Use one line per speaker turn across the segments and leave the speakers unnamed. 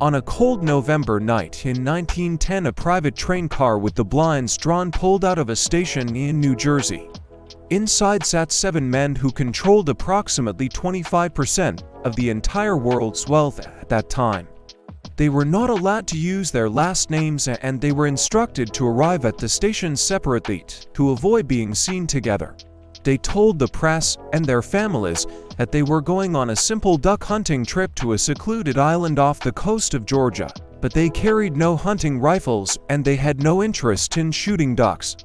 On a cold November night in 1910, a private train car with the blinds drawn pulled out of a station in New Jersey. Inside sat 7 men who controlled approximately 25% of the entire world's wealth at that time. They were not allowed to use their last names, and they were instructed to arrive at the station separately to avoid being seen together. They told the press and their families that they were going on a simple duck hunting trip to a secluded island off the coast of Georgia, but they carried no hunting rifles and they had no interest in shooting ducks.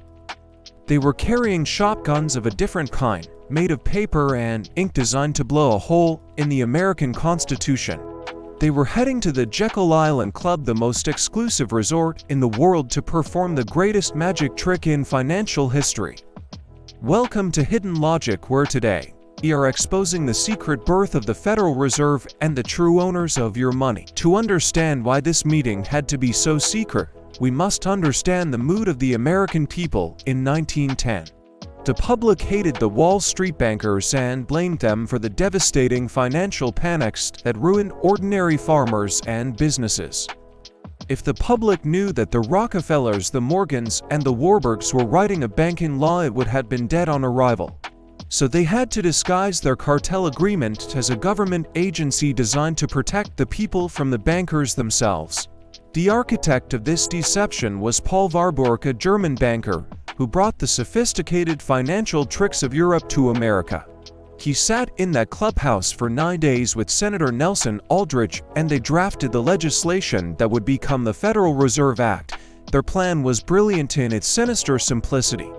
They were carrying shotguns of a different kind, made of paper and ink designed to blow a hole in the American Constitution. They were heading to the Jekyll Island Club, the most exclusive resort in the world, to perform the greatest magic trick in financial history. Welcome to Hidden Logic, where today we are exposing the secret birth of the Federal Reserve and the true owners of your money. To understand why this meeting had to be so secret, we must understand the mood of the American people in 1910. The public hated the Wall Street bankers and blamed them for the devastating financial panics that ruined ordinary farmers and businesses. If the public knew that the Rockefellers, the Morgans, and the Warburgs were writing a banking law, it would have been dead on arrival. So they had to disguise their cartel agreement as a government agency designed to protect the people from the bankers themselves. The architect of this deception was Paul Warburg, a German banker, who brought the sophisticated financial tricks of Europe to America. He sat in that clubhouse for 9 days with Senator Nelson Aldrich, and they drafted the legislation that would become the Federal Reserve Act. Their plan was brilliant in its sinister simplicity.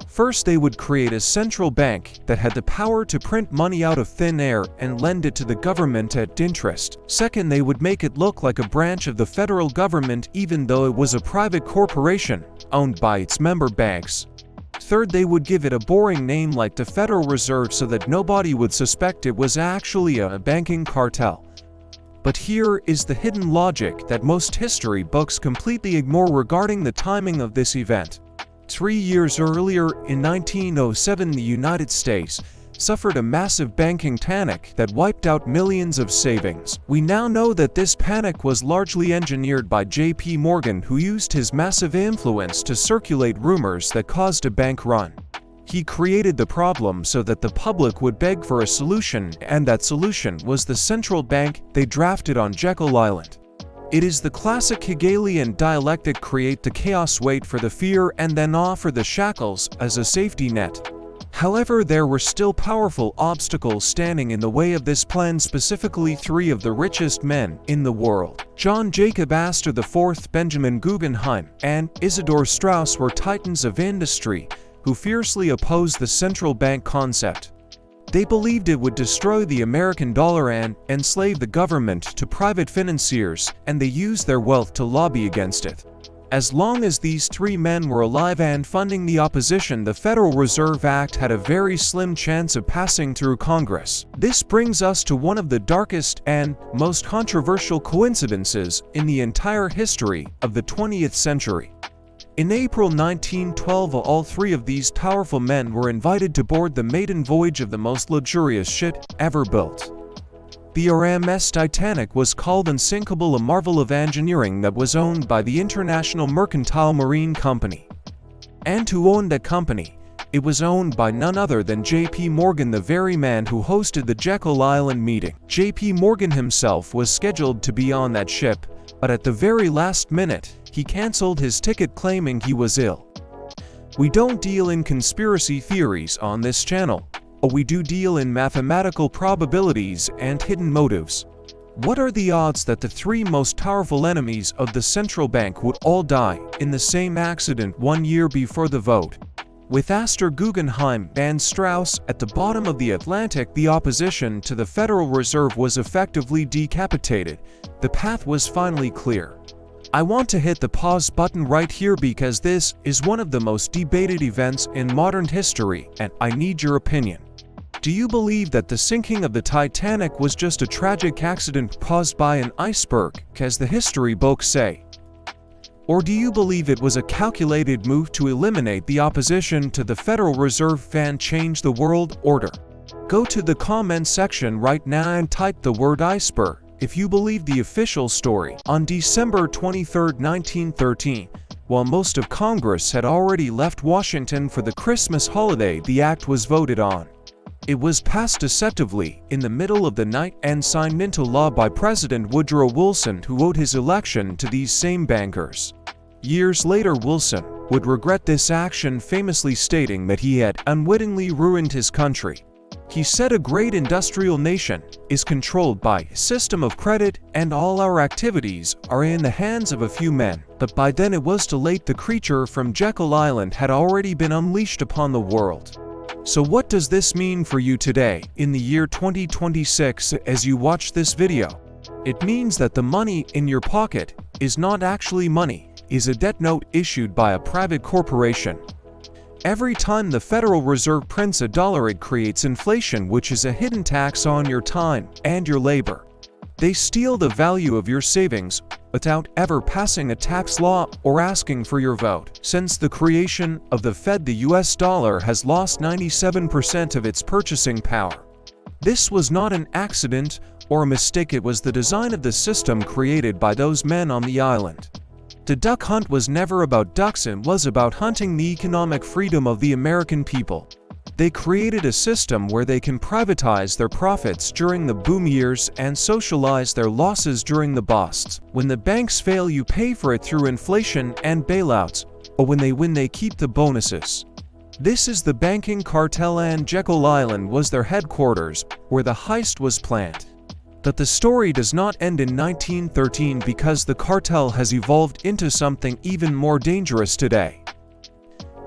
First, they would create a central bank that had the power to print money out of thin air and lend it to the government at interest. Second, they would make it look like a branch of the federal government even though it was a private corporation owned by its member banks. Third, they would give it a boring name like the Federal Reserve so that nobody would suspect it was actually a banking cartel. But here is the hidden logic that most history books completely ignore regarding the timing of this event. 3 years earlier, in 1907, the United States suffered a massive banking panic that wiped out millions of savings. We now know that this panic was largely engineered by J.P. Morgan, who used his massive influence to circulate rumors that caused a bank run. He created the problem so that the public would beg for a solution, and that solution was the central bank they drafted on Jekyll Island. It is the classic Hegelian dialectic: create the chaos, wait for the fear, and then offer the shackles as a safety net. However, there were still powerful obstacles standing in the way of this plan, specifically 3 of the richest men in the world. John Jacob Astor IV, Benjamin Guggenheim, and Isidor Straus were titans of industry who fiercely opposed the central bank concept. They believed it would destroy the American dollar and enslave the government to private financiers, and they used their wealth to lobby against it. As long as these 3 men were alive and funding the opposition, the Federal Reserve Act had a very slim chance of passing through Congress. This brings us to one of the darkest and most controversial coincidences in the entire history of the 20th century. In April 1912, all 3 of these powerful men were invited to board the maiden voyage of the most luxurious ship ever built. The RMS Titanic was called unsinkable, a marvel of engineering that was owned by the International Mercantile Marine Company. And who owned that company? It was owned by none other than J.P. Morgan, the very man who hosted the Jekyll Island meeting. J.P. Morgan himself was scheduled to be on that ship, but at the very last minute, he canceled his ticket claiming he was ill. We don't deal in conspiracy theories on this channel. We do deal in mathematical probabilities and hidden motives. What are the odds that the 3 most powerful enemies of the central bank would all die in the same accident 1 year before the vote? With Astor, Guggenheim, and Straus at the bottom of the Atlantic, the opposition to the Federal Reserve was effectively decapitated. The path was finally clear. I want to hit the pause button right here because this is one of the most debated events in modern history, and I need your opinion. Do you believe that the sinking of the Titanic was just a tragic accident caused by an iceberg, as the history books say? Or do you believe it was a calculated move to eliminate the opposition to the Federal Reserve and change the world order? Go to the comment section right now and type the word iceberg if you believe the official story. On December 23, 1913, while most of Congress had already left Washington for the Christmas holiday, the act was voted on. It was passed deceptively in the middle of the night and signed into law by President Woodrow Wilson, who owed his election to these same bankers. Years later, Wilson would regret this action, famously stating that he had unwittingly ruined his country. He said, "A great industrial nation is controlled by a system of credit, and all our activities are in the hands of a few men." But by then it was too late. The creature from Jekyll Island had already been unleashed upon the world. So what does this mean for you today, in the year 2026, as you watch this video? It means that the money in your pocket is not actually money, is a debt note issued by a private corporation. Every time the Federal Reserve prints a dollar, it creates inflation, which is a hidden tax on your time and your labor. They steal the value of your savings without ever passing a tax law or asking for your vote. Since the creation of the Fed, the US dollar has lost 97% of its purchasing power. This was not an accident or a mistake. It was the design of the system created by those men on the island. The duck hunt was never about ducks, it was about hunting the economic freedom of the American people. They created a system where they can privatize their profits during the boom years and socialize their losses during the busts. When the banks fail, you pay for it through inflation and bailouts, or when they win, they keep the bonuses. This is the banking cartel, and Jekyll Island was their headquarters, where the heist was planned. But the story does not end in 1913, because the cartel has evolved into something even more dangerous today.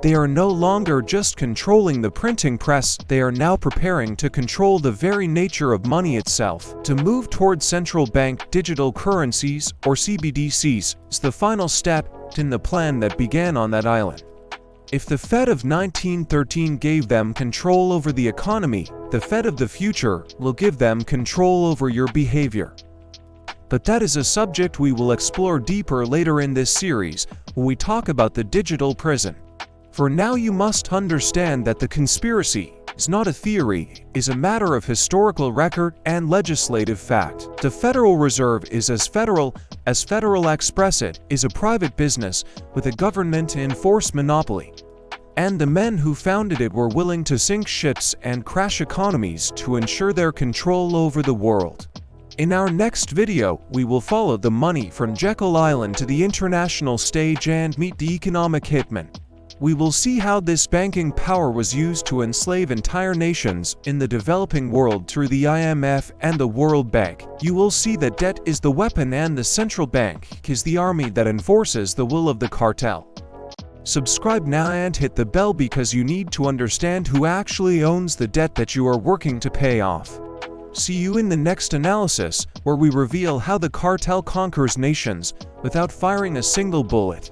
They are no longer just controlling the printing press, they are now preparing to control the very nature of money itself. To move towards central bank digital currencies, or CBDCs, is the final step in the plan that began on that island. If the Fed of 1913 gave them control over the economy, the Fed of the future will give them control over your behavior. But that is a subject we will explore deeper later in this series, when we talk about the digital prison. For now, you must understand that the conspiracy is not a theory, is a matter of historical record and legislative fact. The Federal Reserve is as Federal Express. It is a private business with a government-enforced monopoly. And the men who founded it were willing to sink ships and crash economies to ensure their control over the world. In our next video, we will follow the money from Jekyll Island to the international stage and meet the economic hitman. We will see how this banking power was used to enslave entire nations in the developing world through the IMF and the World Bank. You will see that debt is the weapon and the central bank is the army that enforces the will of the cartel. Subscribe now and hit the bell, because you need to understand who actually owns the debt that you are working to pay off. See you in the next analysis, where we reveal how the cartel conquers nations without firing a single bullet.